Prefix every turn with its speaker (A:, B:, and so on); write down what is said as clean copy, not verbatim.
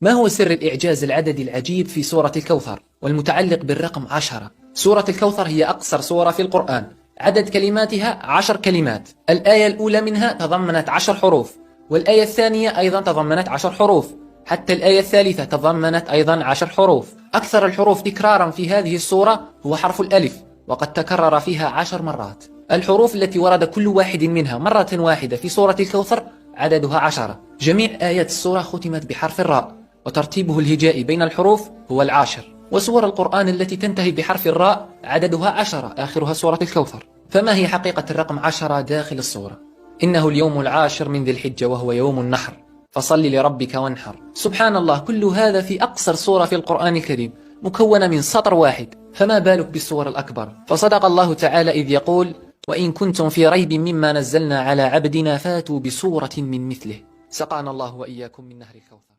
A: ما هو سر الإعجاز العددي العجيب في سورة الكوثر والمتعلق بالرقم 10؟ سورة الكوثر هي أقصر سورة في القرآن، عدد كلماتها 10 كلمات. الآية الأولى منها تضمنت 10 حروف، والآية الثانية أيضا تضمنت 10 حروف، حتى الآية الثالثة تضمنت أيضا 10 حروف. أكثر الحروف تكرارا في هذه السورة هو حرف الألف، وقد تكرر فيها 10 مرات. الحروف التي ورد كل واحد منها مرة واحدة في سورة الكوثر عددها 10. جميع آيات السورة ختمت بحرف الراء، وترتيبه الهجائي بين الحروف هو 10. وسور القرآن التي تنتهي بحرف الراء عددها 10، آخرها سورة الكوثر. فما هي حقيقة الرقم 10 داخل السورة؟ إنه اليوم العاشر من ذي الحجة وهو يوم النحر، فصل لربك وانحر. سبحان الله، كل هذا في أقصر سورة في القرآن الكريم، مكونة من سطر واحد، فما بالك بالسور الأكبر؟ فصدق الله تعالى إذ يقول: وإن كنتم في ريب مما نزلنا على عبدنا فاتوا بسورة من مثله. سقانا الله وإياكم من نهر الكوثر.